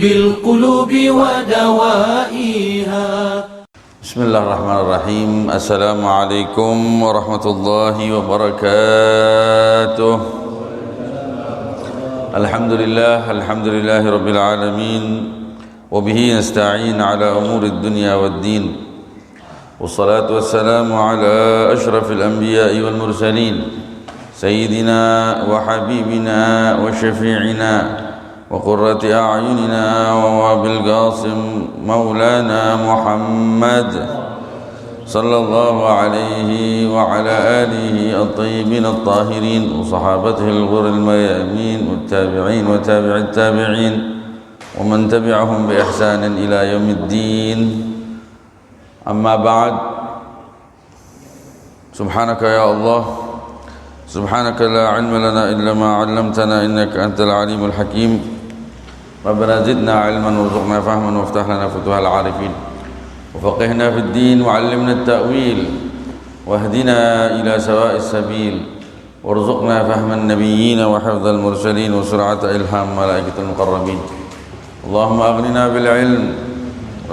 بالقلوب ودوائها. بسم الله الرحمن الرحيم. السلام عليكم ورحمة الله وبركاته. الحمد لله رب العالمين، وبه نستعين على أمور الدنيا والدين، والصلاة والسلام على أشرف الأنبياء والمرسلين، سيدنا وحبيبنا وشفيعنا وقرة أعيننا وأبي القاسم مولانا محمد صلى الله عليه وعلى آله الطيبين الطاهرين وصحابته الغر الميامين والتابعين وتابع التابعين ومن تبعهم بإحسان إلى يوم الدين. أما بعد، سبحانك يا الله، سبحانك لا علم لنا إلا ما علمتنا إنك أنت العليم الحكيم. ربنا زدنا علما وارزقنا فهما وافتح لنا فتوح العارفين وفقهنا في الدين وعلمنا التأويل واهدنا إلى سواء السبيل وارزقنا فهم النبيين وحفظ المرسلين وسرعة إلهام ملائكة المقربين. اللهم أغننا بالعلم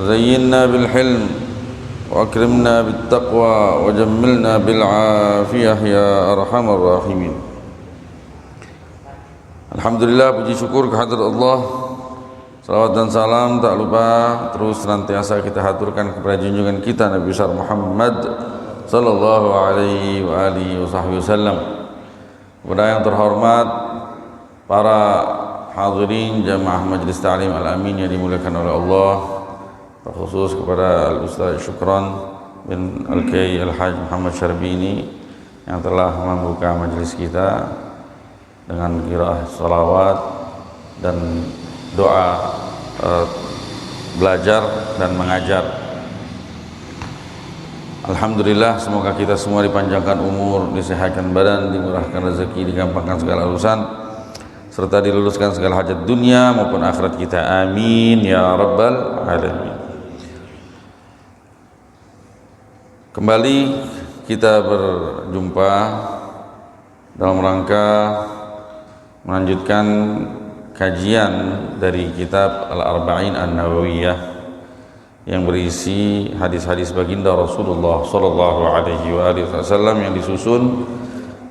وزينا بالحلم وأكرمنا بالتقوى وجملنا بالعافية يا أرحم الراحمين. Alhamdulillah, puji syukur kehadirat Allah. Salawat dan salam tak lupa terus senantiasa kita haturkan kepada junjungan kita Nabi besar Muhammad sallallahu alaihi wa alihi wasallam. Kepada yang terhormat para hadirin jamaah Majlis Ta'lim Al-Amin yang dimuliakan oleh Allah, terkhusus kepada Al-Ustaz Syukran bin Al-Kay Al-Haj Muhammad Syarbini yang telah membuka majlis kita dengan qiraah salawat dan doa belajar dan mengajar. Alhamdulillah, semoga kita semua dipanjangkan umur, disehatkan badan, dimurahkan rezeki, digampangkan segala urusan, serta diluluskan segala hajat dunia maupun akhirat kita. Amin ya rabbal alamin. Kembali kita berjumpa dalam rangka melanjutkan kajian dari kitab Al-Arba'in An-Nawawiyah yang berisi hadis-hadis baginda Rasulullah sallallahu alaihi wasallam yang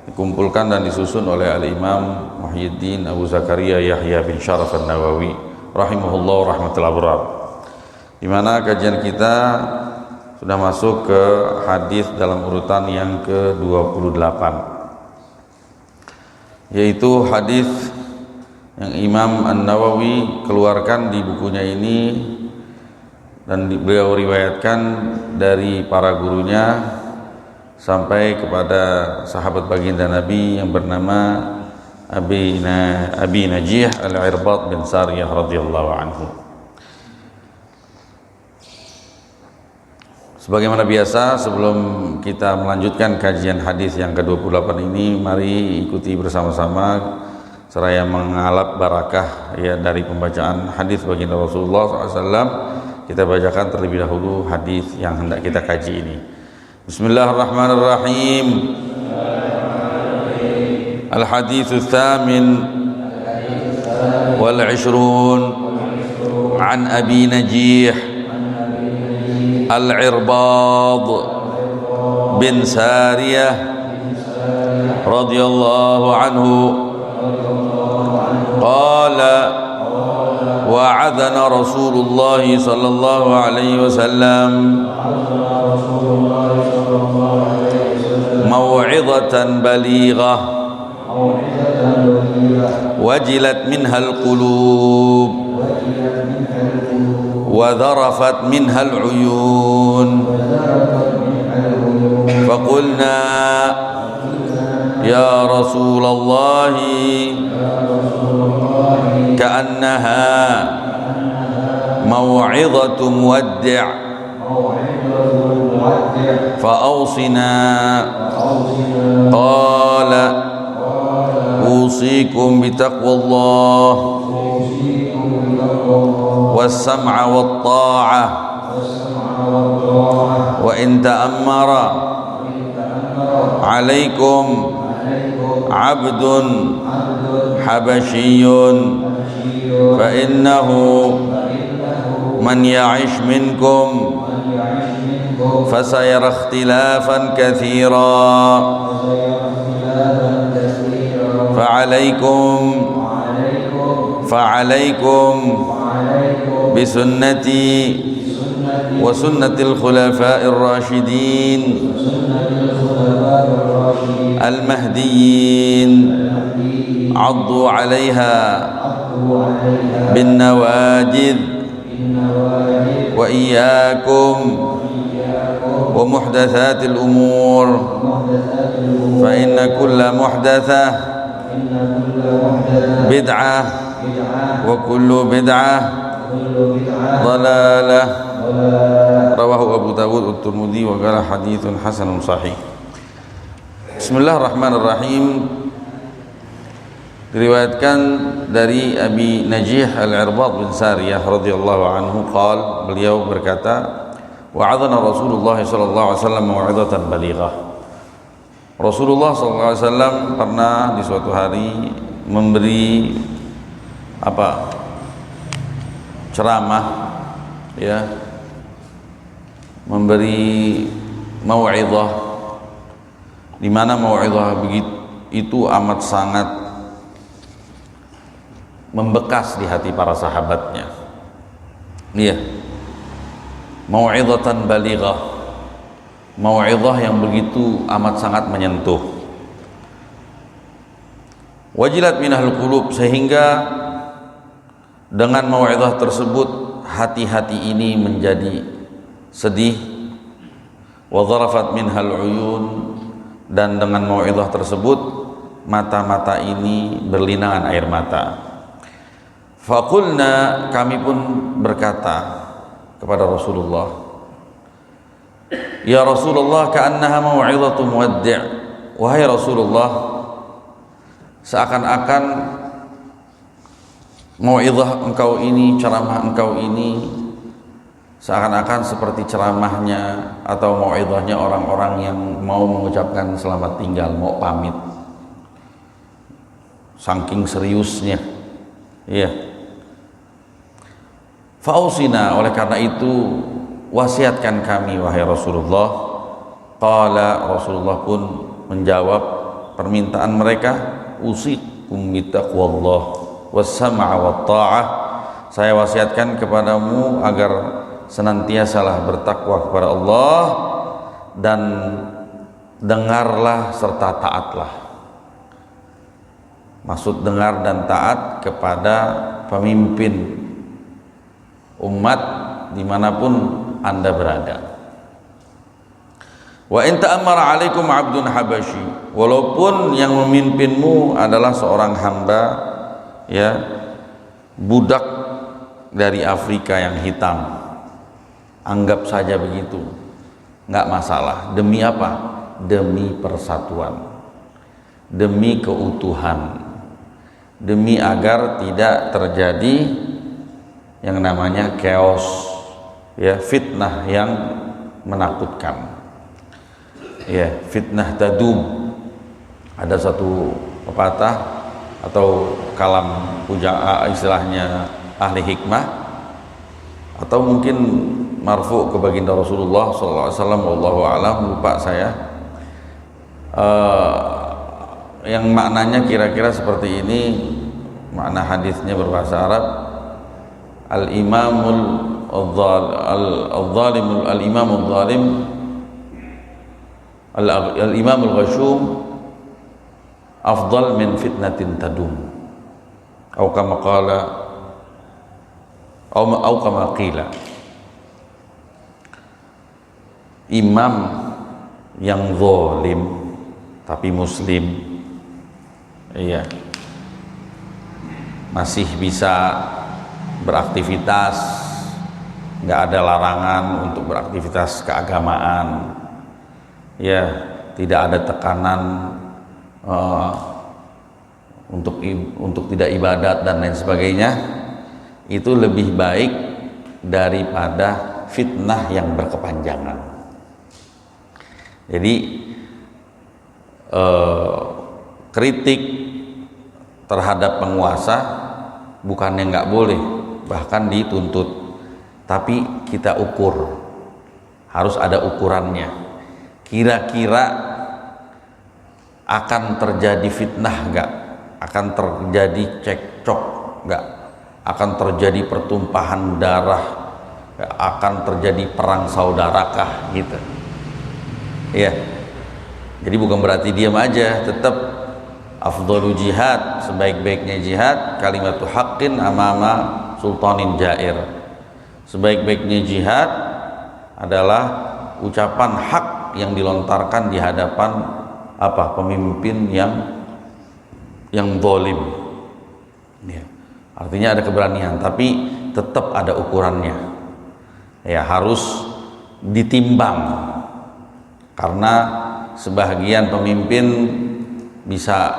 dikumpulkan dan disusun oleh Al-Imam Muhyiddin Abu Zakaria Yahya bin Sharaf An-Nawawi rahimahullah rahmatul abrar, di mana kajian kita sudah masuk ke hadis dalam urutan yang ke-28, yaitu hadis yang Imam An-Nawawi keluarkan di bukunya ini dan beliau riwayatkan dari para gurunya sampai kepada sahabat baginda Nabi yang bernama Abi Najih Al-Irbad bin Sariyah radhiyallahu anhu. Sebagaimana biasa, sebelum kita melanjutkan kajian hadis yang ke-28 ini, mari ikuti bersama-sama seraya mengalap barakah ya dari pembacaan hadis baginda Rasulullah SAW. Kita bacakan terlebih dahulu hadis yang hendak kita kaji ini. Bismillahirrahmanirrahim. Al-haditsu tsamin wal 'ishrun an Abi Najih Al-Irbad bin Sariyah radhiyallahu anhu qala wa'adana Rasulullah sallallahu alaihi wasallam maw'izatan balighah wajilat minha al-qulub wa dharafat minha al-uyun faqulna ya Rasulullah ka'annaha maw'izatu muwaddi' fa'awsina qala usikum bitaqwallah was-sam'a wat-ta'ah wa in ta'ammara alaikum abdun habasyiyun فإنه من يعش منكم فسيرى اختلافا كثيرا فعليكم بسنتي وسنة الخلفاء الراشدين المهديين عضوا عليها بالنواجذ وإياكم ومحدثات الأمور فإن كل محدثة بدعة وكل بدعة ضلالة رواه أبو داود والترمذي وقال حديث حسن صحيح. Bismillahirrahmanirrahim. Diriwayatkan dari Abi Najih Al-Irbad bin Sariyah radhiyallahu anhu qala, beliau berkata, wa'adhana Rasulullah sallallahu alaihi wasallam mau'izatan balighah. Rasulullah sallallahu alaihi wasallam pernah di suatu hari memberi ceramah, ya, memberi mau'izah, di mana mau'izah begitu itu amat sangat membekas di hati para sahabatnya. Iya, mau'izatan balighah, mau'izah yang begitu amat sangat menyentuh. Wajilat minahul qulub, sehingga dengan mau'izah tersebut hati-hati ini menjadi sedih. Wa dharafat minhal uyun, dan dengan mau'izah tersebut mata-mata ini berlinangan air mata. Faqulna, kami pun berkata kepada Rasulullah, ya Rasulullah, ka'annaha mau'izatu muwaddi'. Wahai Rasulullah, seakan-akan mau'izah engkau ini, ceramah engkau ini, seakan-akan seperti ceramahnya atau mau'izahnya orang-orang yang mau mengucapkan selamat tinggal, mau pamit. Saking seriusnya, iya. Fausina, oleh karena itu wasiatkan kami wahai Rasulullah. Qala, Rasulullah pun menjawab permintaan mereka, usikum bittaqwallah was-sam'a wat-tha'ah. Saya wasiatkan kepadamu agar senantiasalah bertakwa kepada Allah dan dengarlah serta taatlah. Maksud dengar dan taat kepada pemimpin umat dimanapun Anda berada. Wa in ta'ammara 'alaikum 'abdun habasyi, walaupun yang memimpinmu adalah seorang hamba, ya, budak dari Afrika yang hitam, anggap saja begitu, nggak masalah. Demi apa? Demi persatuan, demi keutuhan, demi agar tidak terjadi yang namanya chaos, ya, fitnah yang menakutkan, ya, fitnah tadum. Ada satu pepatah atau kalam pujaan, istilahnya ahli hikmah, atau mungkin marfu ke baginda Rasulullah sallallahu alaihi wasallam, wallahu a'lam, lupa saya, yang maknanya kira-kira seperti ini. Makna hadisnya berbahasa Arab, al-imamul zalimul al-imamul zalim al-imamul ghashum afdal min fitnatin tadum, atau kama qala atau kama qila. Imam yang zalim tapi muslim, iya, masih bisa beraktivitas, nggak ada larangan untuk beraktivitas keagamaan, ya, tidak ada tekanan untuk tidak ibadat dan lain sebagainya, itu lebih baik daripada fitnah yang berkepanjangan. Jadi kritik terhadap penguasa bukannya nggak boleh, bahkan dituntut, tapi kita ukur, harus ada ukurannya. Kira-kira akan terjadi fitnah nggak? Akan terjadi cekcok nggak? Akan terjadi pertumpahan darah? Akan terjadi perang saudarakah gitu? Iya. Jadi bukan berarti diam aja, tetap afdalu jihad, sebaik-baiknya jihad kalimatu haqqin amama sultanin jair. Sebaik-baiknya jihad adalah ucapan hak yang dilontarkan di hadapan pemimpin yang zalim. Ya. Artinya ada keberanian, tapi tetap ada ukurannya. Ya, harus ditimbang. Karena sebahagian pemimpin bisa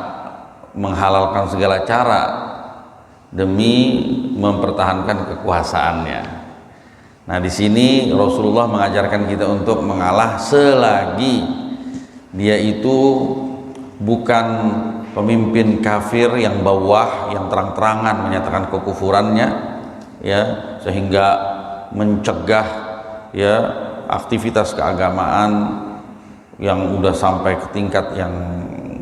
menghalalkan segala cara demi mempertahankan kekuasaannya. Nah, di sini Rasulullah mengajarkan kita untuk mengalah selagi dia itu bukan pemimpin kafir yang bawah, yang terang-terangan menyatakan kekufurannya, ya, sehingga mencegah ya aktivitas keagamaan yang udah sampai ke tingkat yang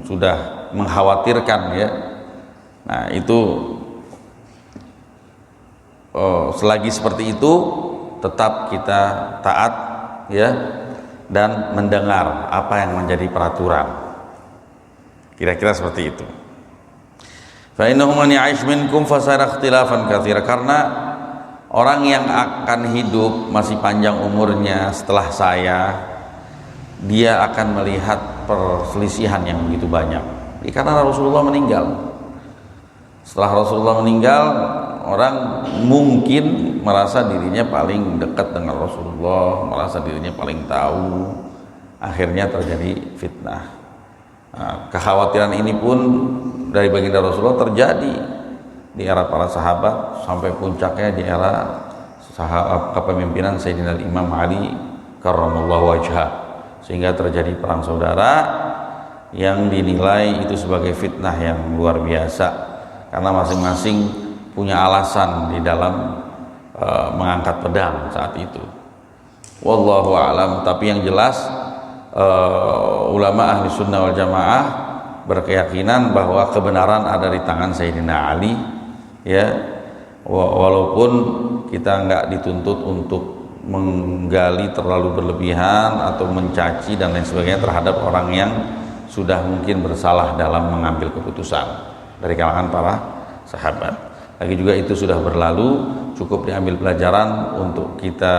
sudah mengkhawatirkan, ya. Nah, itu selagi seperti itu tetap kita taat, ya, dan mendengar apa yang menjadi peraturan. Kira-kira seperti itu. Fa innahu man ya'ish minkum fasara ikhtilafan katsira, karena orang yang akan hidup masih panjang umurnya setelah saya, dia akan melihat perselisihan yang begitu banyak. Karena Rasulullah meninggal. Setelah Rasulullah meninggal, orang mungkin merasa dirinya paling dekat dengan Rasulullah, merasa dirinya paling tahu. Akhirnya terjadi fitnah. Nah, kekhawatiran ini pun dari baginda Rasulullah terjadi di era para sahabat, sampai puncaknya di era kepemimpinan Sayyidina Imam Ali karramallahu wajhah, sehingga terjadi perang saudara yang dinilai itu sebagai fitnah yang luar biasa, karena masing-masing punya alasan di dalam mengangkat pedang saat itu. Wallahu a'lam. Tapi yang jelas ulama ahli sunnah wal jamaah berkeyakinan bahwa kebenaran ada di tangan Sayyidina Ali, ya, walaupun kita nggak dituntut untuk menggali terlalu berlebihan atau mencaci dan lain sebagainya terhadap orang yang sudah mungkin bersalah dalam mengambil keputusan dari kalangan para sahabat. Lagi juga itu sudah berlalu, cukup diambil pelajaran untuk kita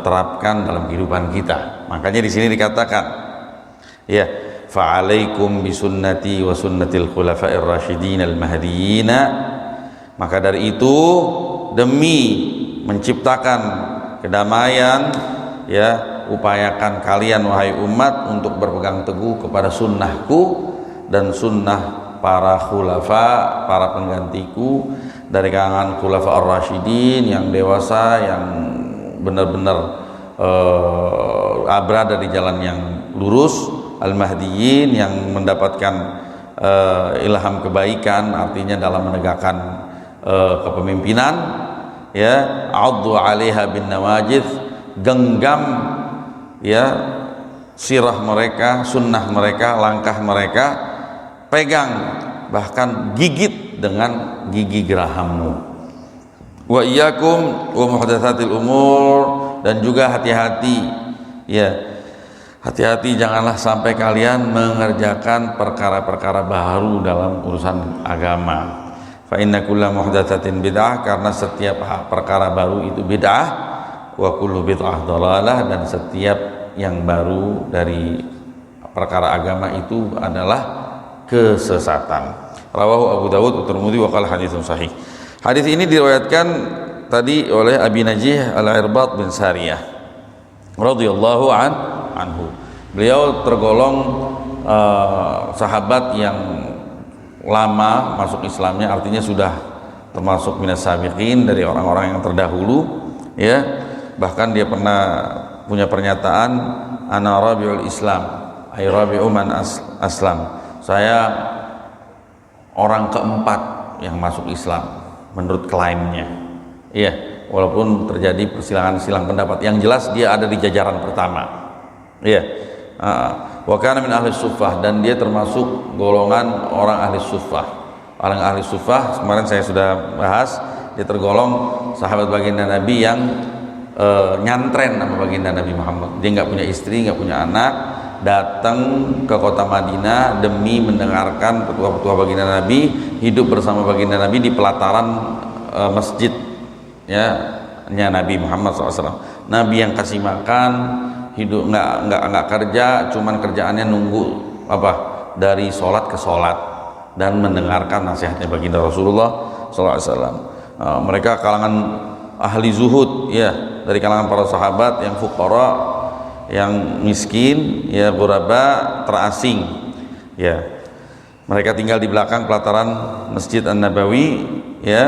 terapkan dalam kehidupan kita. Makanya di sini dikatakan, ya, fa'alaikum bisunnati wa sunnatil khulafa'ir rasyidin al-mahdiyyin. Maka dari itu, demi menciptakan kedamaian, ya, upayakan kalian wahai umat untuk berpegang teguh kepada sunnahku dan sunnah para khulafa, para penggantiku dari kalangan khulafa ar-rasyidin yang dewasa, yang benar-benar berada di jalan yang lurus, al-mahdiyyin yang mendapatkan ilham kebaikan, artinya dalam menegakkan kepemimpinan, ya, addu 'alaiha bin nawajidh, genggam, ya, sirah mereka, sunnah mereka, langkah mereka, pegang, bahkan gigit dengan gigi gerahammu. Wa iyyakum wa muhdatsatil umur, dan juga hati-hati, ya, hati-hati janganlah sampai kalian mengerjakan perkara-perkara baru dalam urusan agama. Fa inna kulla muhdatsatin bid'ah, karena setiap perkara baru itu bid'ah, wa kullu bid'ah dhalalah, dan setiap yang baru dari perkara agama itu adalah kesesatan. Rawahu Abu Dawud wa Tirmidzi wa qala haditsun sahih. Hadis ini diriwayatkan tadi oleh Abi Najih Al-Irbad bin Sariyah radhiyallahu anhu. Beliau tergolong sahabat yang lama masuk Islamnya, artinya sudah termasuk minas sabiqin, dari orang-orang yang terdahulu, ya. Bahkan dia pernah punya pernyataan, ana rabiul Islam, ay rabi'u man aslam. Saya orang keempat yang masuk Islam menurut klaimnya. Iya, walaupun terjadi persilangan silang pendapat, yang jelas dia ada di jajaran pertama. Iya. Wa kana min ahli suffah, dan dia termasuk golongan orang ahli suffah. Orang ahli suffah kemarin saya sudah bahas, dia tergolong sahabat baginda Nabi yang nyantren sama baginda Nabi Muhammad. Dia nggak punya istri, nggak punya anak, datang ke kota Madinah demi mendengarkan petua-petua baginda Nabi, hidup bersama baginda Nabi di pelataran masjid ya Nabi Muhammad SAW. Nabi yang kasih makan, hidup nggak kerja, cuman kerjaannya nunggu dari sholat ke sholat dan mendengarkan nasihatnya baginda Rasulullah SAW. Mereka kalangan ahli zuhud ya, dari kalangan para sahabat yang fuqara, yang miskin ya, ghuraba, terasing ya. Mereka tinggal di belakang pelataran Masjid An-Nabawi ya,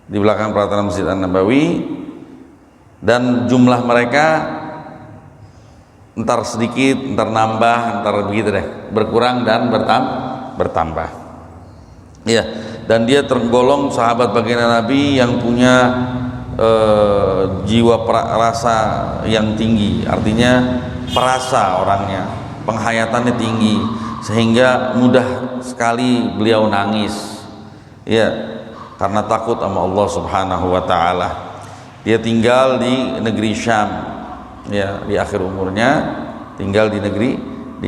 di belakang pelataran Masjid An-Nabawi, dan jumlah mereka entar sedikit, entar nambah, entar begitu deh, berkurang dan bertambah ya. Dan dia tergolong sahabat baginda Nabi yang punya jiwa rasa yang tinggi, artinya perasa orangnya, penghayatannya tinggi, sehingga mudah sekali beliau nangis ya, karena takut sama Allah Subhanahu wa taala. Dia tinggal di negeri Syam ya, di akhir umurnya tinggal di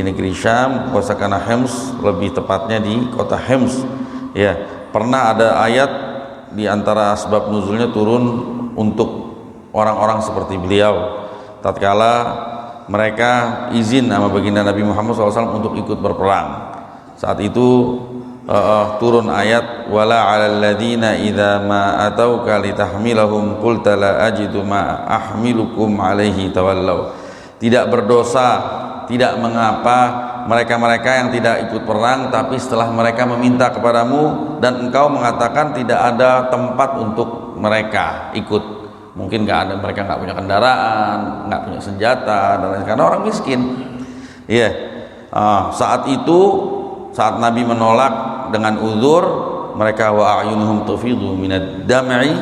negeri Syam, kosakana Hems, lebih tepatnya di kota Hems ya. Pernah ada ayat di antara sebab nuzulnya turun untuk orang-orang seperti beliau, tatkala mereka izin sama baginda Nabi Muhammad SAW untuk ikut berperang. Saat itu turun ayat wala 'alal ladzina idza ma atauka litahmilahum qulta la ajidu ma ahmilukum 'alaihi tawallau. Tidak berdosa, tidak mengapa mereka-mereka yang tidak ikut perang, tapi setelah mereka meminta kepadamu dan engkau mengatakan tidak ada tempat untuk mereka ikut, mungkin mereka nggak punya kendaraan, nggak punya senjata dan lain, karena orang miskin iya. Saat itu, saat Nabi menolak dengan uzur, mereka wa a'yunuhum tufidu minad dam'i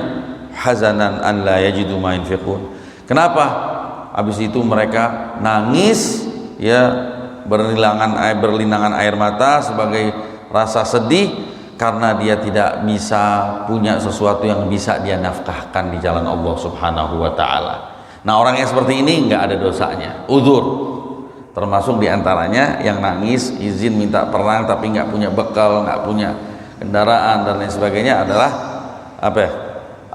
hazanan an la yajidu ma yunfiqun. Kenapa? Habis itu mereka nangis ya, berlinangan air mata sebagai rasa sedih karena dia tidak bisa punya sesuatu yang bisa dia nafkahkan di jalan Allah Subhanahu wa taala. Nah, orang yang seperti ini nggak ada dosanya, uzur. Termasuk diantaranya yang nangis izin minta perang tapi nggak punya bekal, nggak punya kendaraan dan lain sebagainya adalah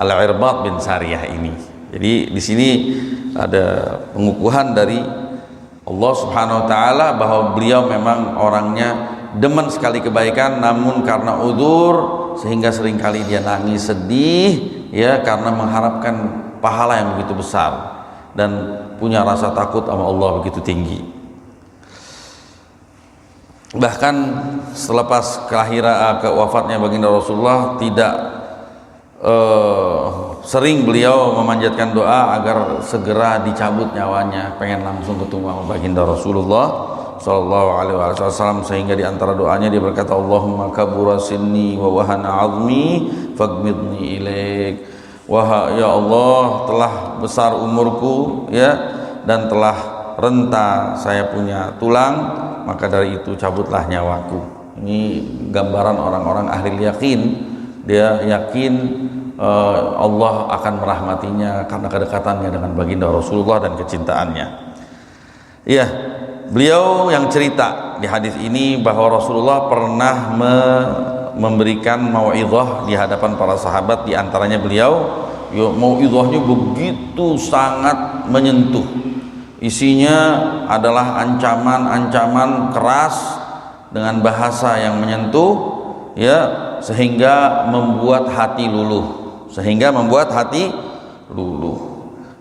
Al-Irbad bin Sariyah ini. Jadi di sini ada pengukuhan dari Allah Subhanahu wa taala bahwa beliau memang orangnya demen sekali kebaikan, namun karena uzur sehingga seringkali dia nangis sedih ya, karena mengharapkan pahala yang begitu besar dan punya rasa takut sama Allah begitu tinggi. Bahkan selepas wafatnya baginda Rasulullah, tidak sering beliau memanjatkan doa agar segera dicabut nyawanya, pengen langsung ketemu sama baginda Rasulullah sallallahu alaihi wasallam, sehingga di antara doanya dia berkata, Allahumma kabura sinni wa wahana azmi faghmidni ilaik. Wahai ya Allah, telah besar umurku ya, dan telah renta saya punya tulang, maka dari itu cabutlah nyawaku. Ini gambaran orang-orang ahli yakin. Dia yakin Allah akan merahmatinya karena kedekatannya dengan baginda Rasulullah dan kecintaannya. Iya, beliau yang cerita di hadis ini bahwa Rasulullah pernah memberikan mau'izah di hadapan para sahabat. Di antaranya beliau, mau'izahnya begitu sangat menyentuh. Isinya adalah ancaman-ancaman keras dengan bahasa yang menyentuh ya, sehingga membuat hati luluh.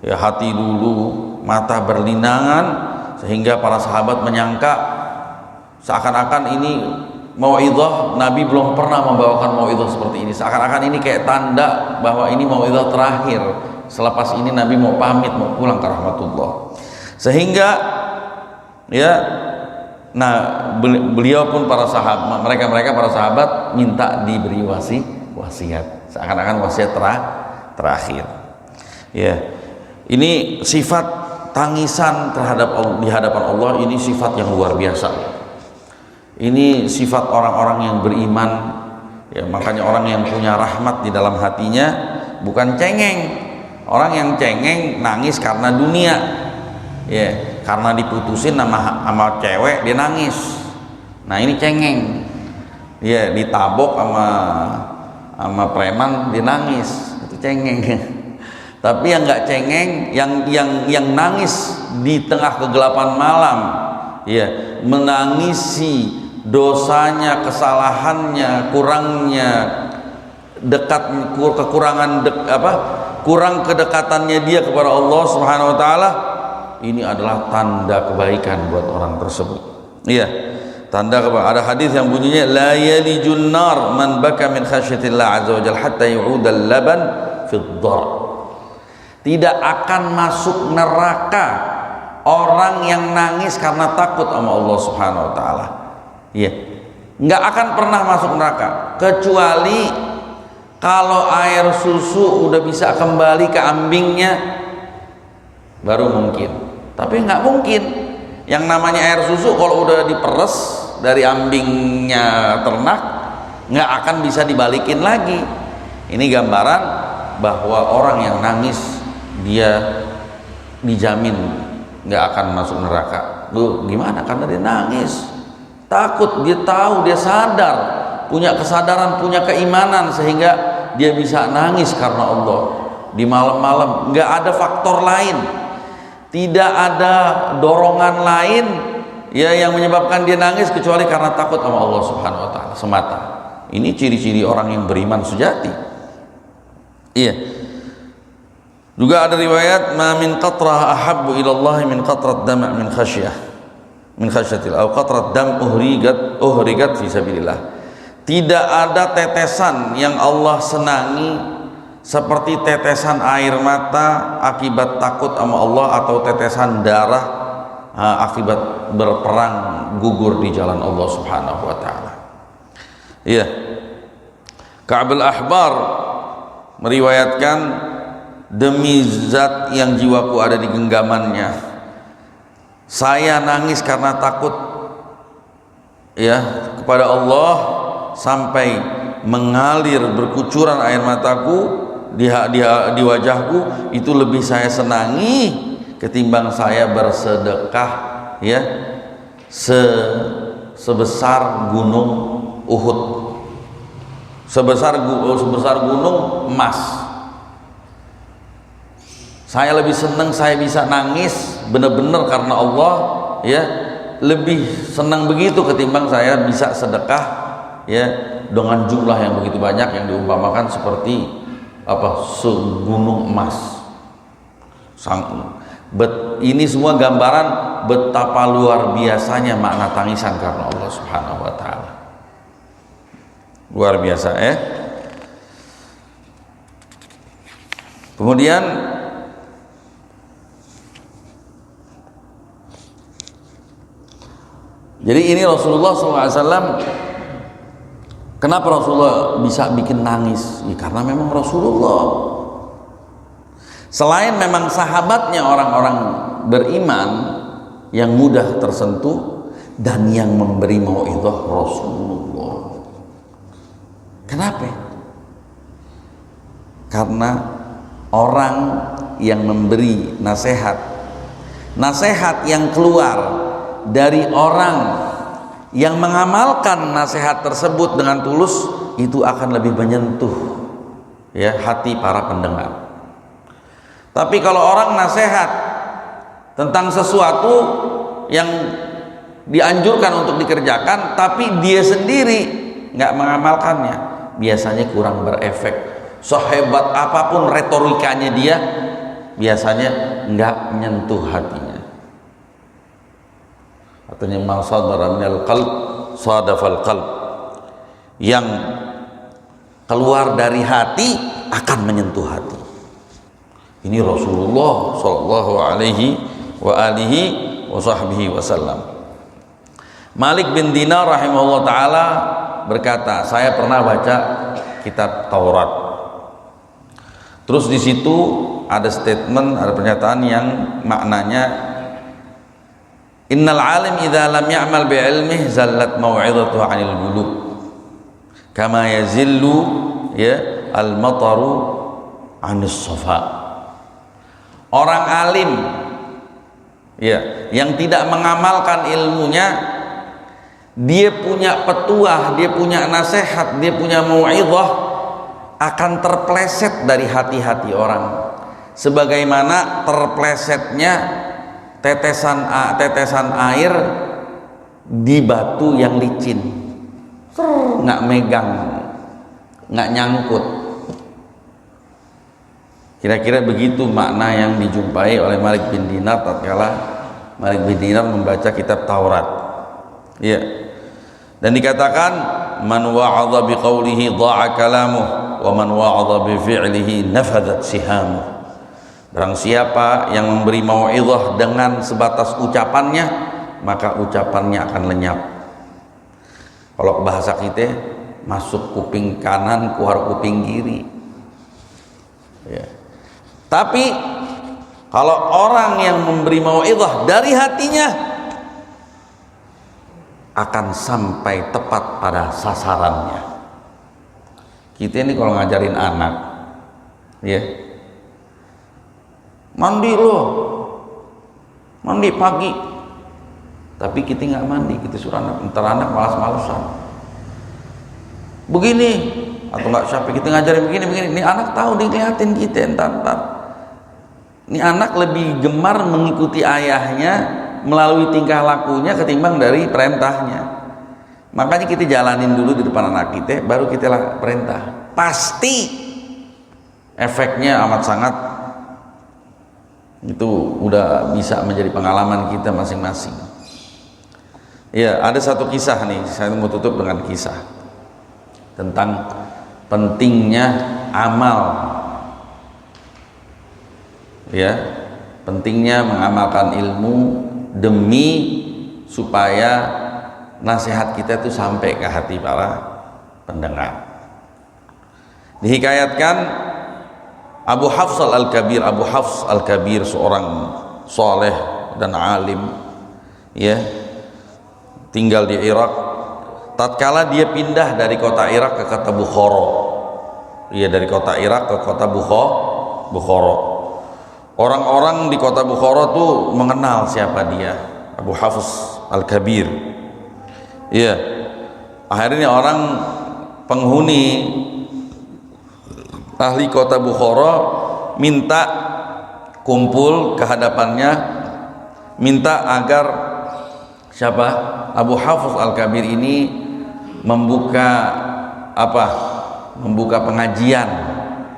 Ya, hati luluh, mata berlinangan, sehingga para sahabat menyangka seakan-akan ini mau'izah, Nabi belum pernah membawakan mau'izah seperti ini, seakan-akan ini kayak tanda bahwa ini mau'izah terakhir, selepas ini Nabi mau pamit, mau pulang ke rahmatullah. Sehingga ya Nah, beliau pun para sahabat, mereka para sahabat minta diberi wasiat, seakan-akan wasiat terakhir. Ya, ini sifat tangisan terhadap di hadapan Allah, ini sifat yang luar biasa. Ini sifat orang-orang yang beriman. Ya, makanya orang yang punya rahmat di dalam hatinya bukan cengeng. Orang yang cengeng nangis karena dunia. Ya, karena diputusin sama cewek dia nangis. Nah, ini cengeng. Dia ditabok sama preman dia nangis. Itu cengeng. Tapi yang nggak cengeng, yang nangis di tengah kegelapan malam, ya, menangisi dosanya, kesalahannya, kurangnya kurang kedekatannya dia kepada Allah Subhanahu wa taala, ini adalah tanda kebaikan buat orang tersebut. Iya, tanda kebaikan. Ada hadis yang bunyinya la yalijun nar man baka min khasyatillah azza wajalla hatta yu'udal laban fi dhar. Tidak akan masuk neraka orang yang nangis karena takut sama Allah Subhanahu wa taala. Iya. Enggak akan pernah masuk neraka kecuali kalau air susu udah bisa kembali ke ambingnya baru mungkin. Tapi nggak mungkin yang namanya air susu kalau udah diperes dari ambingnya ternak nggak akan bisa dibalikin lagi. Ini gambaran bahwa orang yang nangis dia dijamin nggak akan masuk neraka. Loh, gimana? Karena dia nangis, takut, dia tahu, dia sadar, punya kesadaran, punya keimanan sehingga dia bisa nangis karena Allah di malam-malam. Nggak ada faktor lain, tidak ada dorongan lain ya yang menyebabkan dia nangis kecuali karena takut sama Allah Subhanahu wa taala semata. Ini ciri-ciri orang yang beriman sejati. Iya. Juga ada riwayat ma min qatrah ahabbu ila Allah min qatrat dam' min khasyatil au qatrat dam uhrigat fi sabilillah. Tidak ada tetesan yang Allah senangi seperti tetesan air mata akibat takut sama Allah atau tetesan darah akibat berperang gugur di jalan Allah Subhanahu wa taala. Iya. Ka'bul Ahbar meriwayatkan, demi zat yang jiwaku ada di genggamannya, saya nangis karena takut ya kepada Allah sampai mengalir berkucuran air mataku di wajahku. Itu lebih saya senangi ketimbang saya bersedekah ya sebesar gunung Uhud, sebesar gunung emas. Saya lebih senang saya bisa nangis benar-benar karena Allah ya, lebih senang begitu ketimbang saya bisa sedekah ya dengan jumlah yang begitu banyak yang diumpamakan seperti segunung emas. Ini semua gambaran betapa luar biasanya makna tangisan karena Allah Subhanahu wa taala. Luar biasa ya. Kemudian jadi ini Rasulullah SAW, kenapa Rasulullah bisa bikin nangis? Ya, karena memang Rasulullah. Selain memang sahabatnya orang-orang beriman yang mudah tersentuh dan yang memberi mau'izah Rasulullah. Kenapa? Karena orang yang memberi nasihat yang keluar dari orang yang mengamalkan nasihat tersebut dengan tulus, itu akan lebih menyentuh ya hati para pendengar. Tapi kalau orang nasihat tentang sesuatu yang dianjurkan untuk dikerjakan tapi dia sendiri nggak mengamalkannya, biasanya kurang berefek. Sehebat apapun retorikanya dia, biasanya nggak menyentuh hatinya. Artinya ma sadara minal qalb sadafal qalb, yang keluar dari hati akan menyentuh hati. Ini Rasulullah sallallahu alaihi wa alihi wa sahbihi wasallam. Malik bin Dinar rahimahullah taala berkata, saya pernah baca kitab Taurat. Terus di situ ada statement, ada pernyataan yang maknanya, innal alim idza lam ya'mal bi ilmihi zallat mau'izatuhu 'anil qulub kama yazillu ya al-mataru 'anis safa. Orang alim ya yang tidak mengamalkan ilmunya, dia punya petuah, dia punya nasihat, dia punya mau'izah, akan terpleset dari hati-hati orang sebagaimana terplesetnya tetesan air di batu yang licin, nggak megang, nggak nyangkut. Kira-kira begitu makna yang dijumpai oleh Malik bin Dinar tatkala Malik bin Dinar membaca kitab Taurat. Ya. Dan dikatakan, man wa'adha biqaulihi dha'a kalamuh wa man wa'adha bi fi'lihi nafadat sihamuh. Barang siapa yang memberi mau'izah dengan sebatas ucapannya, maka ucapannya akan lenyap. Kalau bahasa kita, masuk kuping kanan, keluar kuping kiri. Ya. Tapi kalau orang yang memberi mau'izah dari hatinya, akan sampai tepat pada sasarannya. Kita ini kalau ngajarin anak, ya, mandi loh, mandi pagi, tapi kita nggak mandi, kita suruh anak, ntar anak malas-malasan. Begini, atau nggak siapa kita ngajarin begini, ini anak tahu, dia ngeliatin kita, entar. Ini anak lebih gemar mengikuti ayahnya melalui tingkah lakunya ketimbang dari perintahnya. Makanya kita jalanin dulu di depan anak kita, baru kita perintah. Pasti efeknya amat sangat, itu udah bisa menjadi pengalaman kita masing-masing. Ya, ada satu kisah nih, saya mau tutup dengan kisah tentang pentingnya amal. Ya, pentingnya mengamalkan ilmu demi supaya nasihat kita itu sampai ke hati para pendengar. Dihikayatkan Abu Hafs al-Kabir, seorang soleh dan alim, ya, tinggal di Irak. Tatkala dia pindah dari kota Irak ke kota Bukhara, ya, dari kota Irak ke kota Bukhara. Orang-orang di kota Bukhara tuh mengenal siapa dia, Abu Hafs al-Kabir. Iya. Akhirnya orang penghuni ahli kota Bukhara minta kumpul ke hadapannya, minta agar siapa? Abu Hafs al-Kabir ini membuka pengajian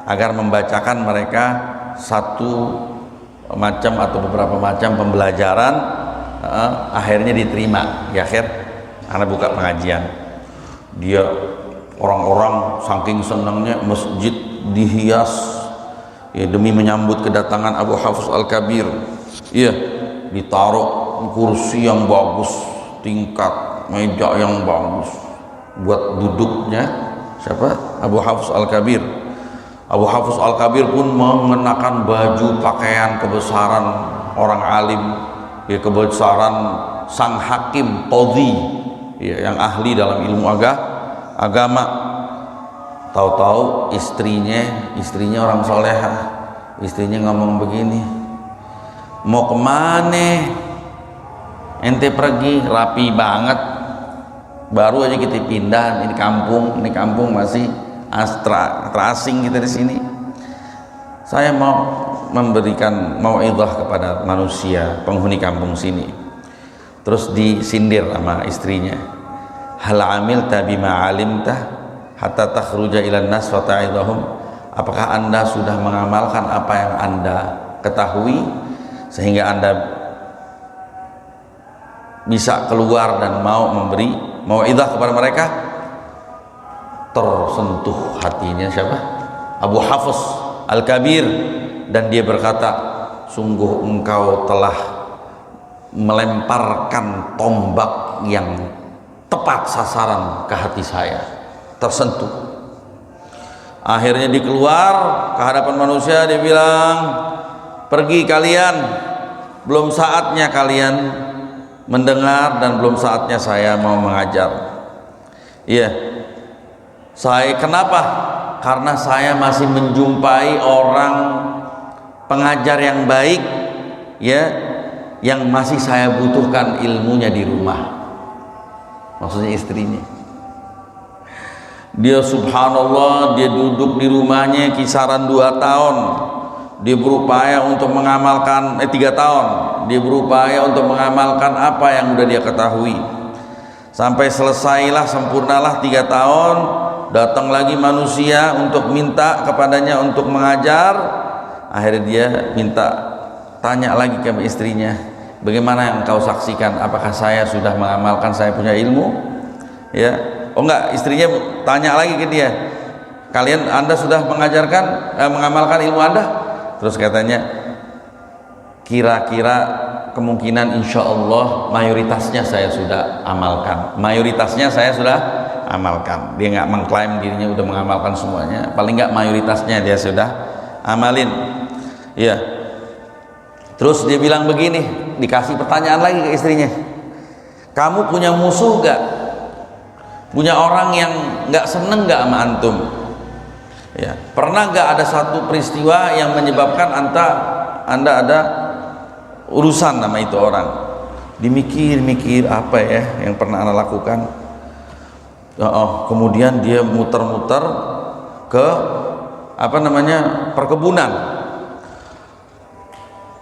agar membacakan mereka satu macam atau beberapa macam pembelajaran. Akhirnya diterima. Ya, akhir anak buka pengajian. Dia orang-orang saking senangnya masjid dihias, ya, demi menyambut kedatangan Abu Hafs al-Kabir. Iya, ditaruh kursi yang bagus, tingkat meja yang bagus buat duduknya siapa? Abu Hafs al-Kabir. Abu Hafs al-Kabir pun mengenakan baju pakaian kebesaran orang alim, ya, kebesaran sang hakim qadhi, ya, yang ahli dalam ilmu agama. Tahu-tahu istrinya orang solehah, istrinya ngomong begini, mau kemana ente pergi? Rapi banget, baru aja kita pindah ini kampung masih terasing kita di sini. Saya mau memberikan mau'izah kepada manusia penghuni kampung sini. Terus disindir sama istrinya, hal amilta bima alimta hatta takhruja ilan nas wa ta'idhahum. Apakah anda sudah mengamalkan apa yang anda ketahui sehingga anda bisa keluar dan mau memberi mau'izah kepada mereka? Tersentuh hatinya siapa? Abu Hafs al-Kabir, dan dia berkata, sungguh engkau telah melemparkan tombak yang tepat sasaran ke hati saya, tersentuh. Akhirnya dikeluar ke hadapan manusia, dia bilang, pergi kalian, belum saatnya kalian mendengar dan belum saatnya saya mau mengajar. Iya, saya kenapa? Karena saya masih menjumpai orang pengajar yang baik, ya, yang masih saya butuhkan ilmunya di rumah. Maksudnya istrinya. Dia subhanallah, dia duduk di rumahnya kisaran 2 tahun. Dia berupaya untuk mengamalkan 3 tahun. Dia berupaya untuk mengamalkan apa yang sudah dia ketahui. Sampai selesailah, sempurnalah 3 tahun. Datang lagi manusia untuk minta kepadanya untuk mengajar. Akhirnya dia minta, tanya lagi ke istrinya, bagaimana yang engkau saksikan, apakah saya sudah mengamalkan saya punya ilmu? Ya, oh enggak, istrinya tanya lagi ke dia, anda sudah mengajarkan, mengamalkan ilmu anda? Terus katanya, kira-kira kemungkinan insya Allah mayoritasnya saya sudah amalkan. Mayoritasnya saya sudah amalkan. Dia nggak mengklaim dirinya udah mengamalkan semuanya, paling nggak mayoritasnya dia sudah amalin. Iya. Terus dia bilang begini, dikasih pertanyaan lagi ke istrinya, kamu punya musuh gak? Punya orang yang gak seneng gak sama antum? Ya. Pernah gak ada satu peristiwa yang menyebabkan anda ada urusan sama itu orang? Dimikir-mikir apa ya yang pernah anda lakukan? Kemudian dia muter-muter ke perkebunan.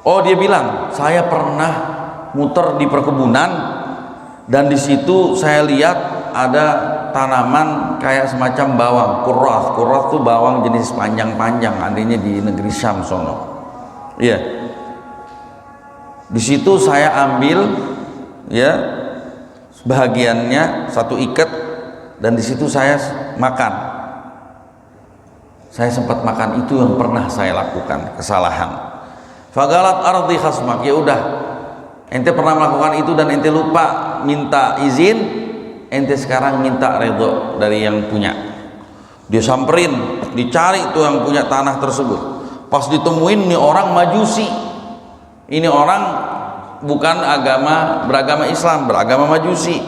Oh, dia bilang, saya pernah muter di perkebunan dan di situ saya lihat ada tanaman kayak semacam bawang, kurrah. Kurrah itu bawang jenis panjang-panjang, adanya di negeri Syam sono. Iya. Di situ saya ambil ya sebahagiannya, satu ikat, dan di situ saya makan. Saya sempat makan, itu yang pernah saya lakukan, kesalahan. Fagalat ardi khasmak, ya udah, ente pernah melakukan itu dan ente lupa minta izin, ente sekarang minta ridho dari yang punya. Dia samperin, dicari tuh yang punya tanah tersebut. Pas ditemuin, nih orang majusi, ini orang bukan beragama Islam, beragama majusi.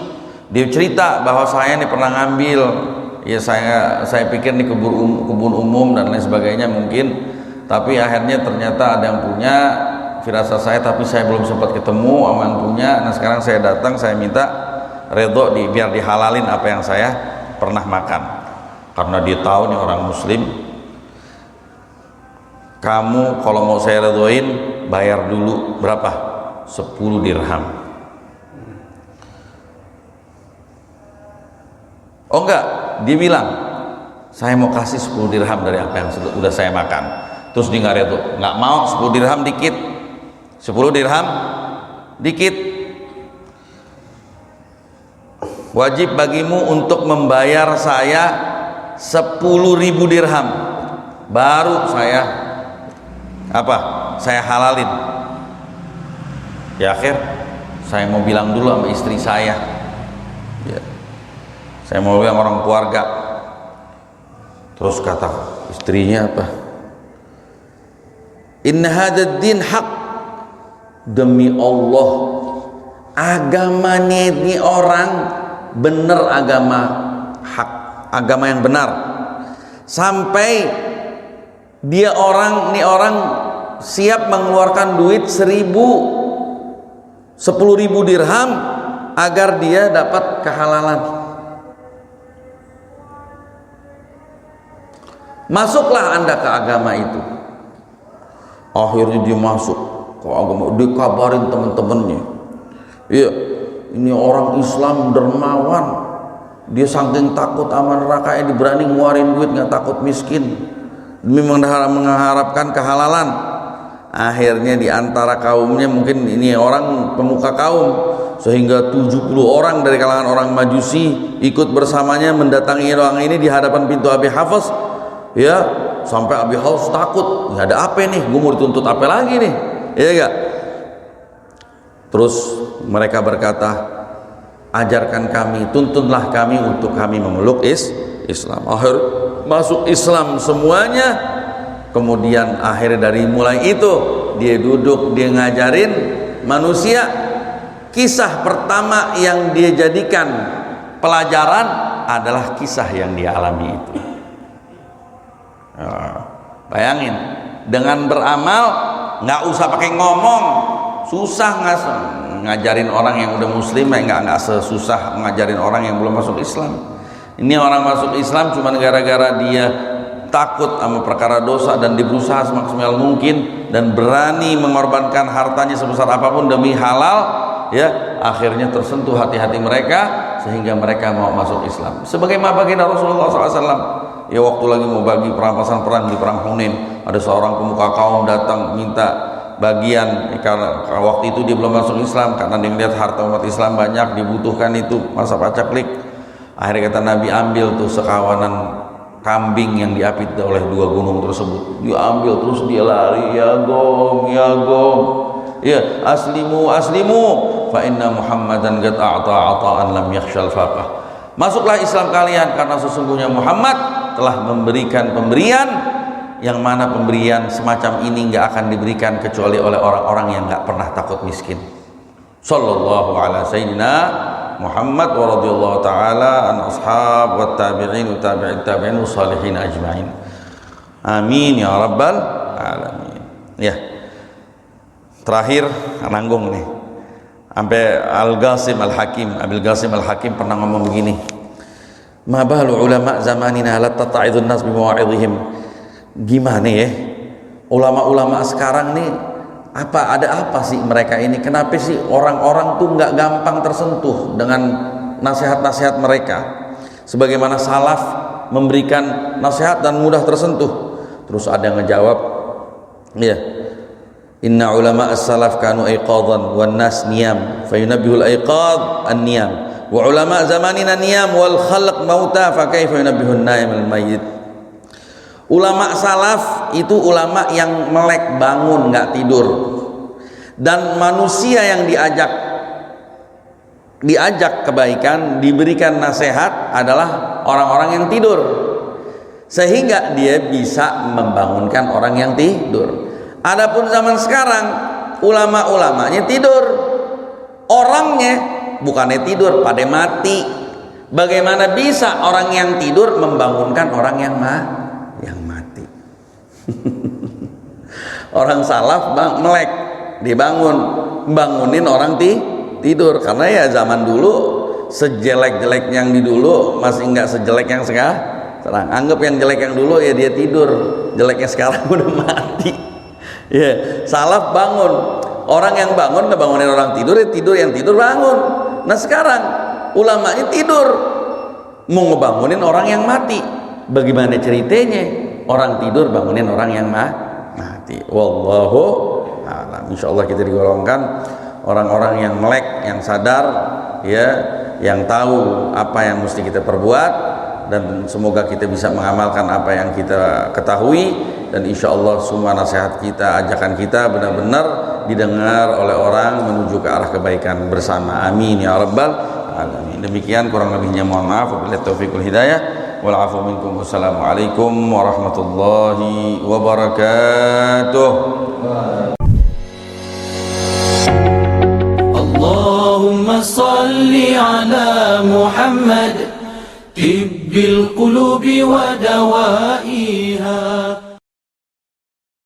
Dia cerita bahwa saya ini pernah ngambil, ya saya pikir ini kebun umum dan lain sebagainya mungkin, tapi akhirnya ternyata ada yang punya, firasat saya, tapi saya belum sempat ketemu sama yang punya. Nah sekarang saya datang, saya minta redho biar dihalalin apa yang saya pernah makan. Karena dia tahu nih orang muslim, kamu kalau mau saya redhoin bayar dulu berapa? 10 dirham. Oh enggak, dia bilang saya mau kasih 10 dirham dari apa yang sudah saya makan. Terus dia nggak redho, nggak mau. 10 dirham dikit, 10 dirham dikit. Wajib bagimu untuk membayar saya 10.000 dirham, baru saya saya halalin. Ya akhir saya mau bilang dulu sama istri saya, ya, saya mau bilang orang keluarga. Terus kata istrinya apa? Inna hadzal din haq, demi Allah agamanya ini orang benar, agama hak, agama yang benar. Sampai dia orang siap mengeluarkan duit 10.000 dirham agar dia dapat kehalalan. Masuklah anda ke agama itu. Akhirnya dia masuk ke agama, dikabarin teman-temannya, iya, ini orang Islam dermawan, dia saking takut sama neraka, dia berani ngeluarin duit, nggak takut miskin demi mengharapkan kehalalan. Akhirnya di antara kaumnya, mungkin ini orang pemuka kaum, sehingga 70 orang dari kalangan orang Majusi ikut bersamanya mendatangi orang ini di hadapan pintu Abi Hafs, ya. Sampai Abi Hafs takut, ya ada apa nih, gue mau dituntut apa lagi nih, ya enggak? Terus mereka berkata, ajarkan kami, tuntunlah kami untuk kami memeluk Islam. Akhir masuk Islam semuanya. Kemudian akhirnya dari mulai itu dia duduk, dia ngajarin manusia. Kisah pertama yang dia jadikan pelajaran adalah kisah yang dia alami itu. Bayangin, dengan beramal nggak usah pakai ngomong, susah ngajarin orang yang udah muslim, nggak sesusah ngajarin orang yang belum masuk Islam. Ini orang masuk Islam cuma gara-gara dia takut sama perkara dosa dan dia berusaha semaksimal mungkin dan berani mengorbankan hartanya sebesar apapun demi halal, ya akhirnya tersentuh hati-hati mereka sehingga mereka mau masuk Islam. Sebagaimana baginda Rasulullah SAW, ya waktu lagi mau bagi perampasan perang di perang Hunain, ada seorang pemuka kaum datang minta bagian, karena waktu itu dia belum masuk Islam, karena dia melihat harta umat Islam banyak dibutuhkan itu masa pacaklik. Akhirnya kata Nabi, ambil tuh sekawanan kambing yang diapit oleh dua gunung tersebut, dia ambil terus dia lari, ya gom, ya aslimu fa inna Muhammadan qad a'ta 'ata'an lam yakhshal faqah. Masuklah Islam kalian karena sesungguhnya Muhammad telah memberikan pemberian yang mana pemberian semacam ini nggak akan diberikan kecuali oleh orang-orang yang nggak pernah takut miskin. Sallallahu ala sayyidina Muhammad wa radhiyallahu ta'ala an ashab wa tabi'in wa tabi'it tabi'in wa salihin ajma'in. Amin ya rabbal alamin. Ya, terakhir nanggung nih, sampai Al-Qasim Al-Hakim, Abil Qasim Al-Hakim pernah ngomong begini, ma balu ulama zamanina la tata'idun nas bimawa'idhihim. Gimana ya ulama-ulama sekarang nih, ada apa sih mereka ini, kenapa sih orang-orang tuh nggak gampang tersentuh dengan nasihat-nasihat mereka, sebagaimana salaf memberikan nasihat dan mudah tersentuh. Terus ada yang ngejawab, ya, inna ulama as-salaf kanu aiqadan wan nas niyam fayunabbihul aiqad an-niyam wa ulama zamanina niyam wal khalq mauta fa kaifa yunabbihun naim al-mayyit. Ulama salaf itu ulama yang melek bangun, nggak tidur. Dan manusia yang diajak kebaikan, diberikan nasihat adalah orang-orang yang tidur. Sehingga dia bisa membangunkan orang yang tidur. Adapun zaman sekarang ulama-ulamanya tidur, orangnya bukannya tidur, pada mati. Bagaimana bisa orang yang tidur membangunkan orang yang mati? Orang salaf melek, bangunin orang tidur, karena ya zaman dulu sejelek-jelek yang di dulu masih nggak sejelek yang sekarang. Anggap yang jelek yang dulu ya dia tidur, jeleknya sekarang udah mati. Ya, salaf bangun, orang yang bangun ngebangunin orang tidur, ya tidur yang tidur bangun. Nah sekarang ulamanya tidur mau ngebangunin orang yang mati. Bagaimana ceritanya? Orang tidur bangunin orang yang mati. Wallahu a'lam. Insyaallah kita digolongkan orang-orang yang melek, yang sadar, ya, yang tahu apa yang mesti kita perbuat, dan semoga kita bisa mengamalkan apa yang kita ketahui, dan insyaallah semua nasihat kita, ajakan kita benar-benar didengar oleh orang menuju ke arah kebaikan bersama. Amin ya rabbal alamin. Demikian, kurang lebihnya mohon maaf. Wabillahi taufiqul hidayah. Wal-'afwu minkum. Wassalamualaikum warahmatullahi wabarakatuh. Allahumma salli ala Muhammad tibbil qulubi wa dawaiha.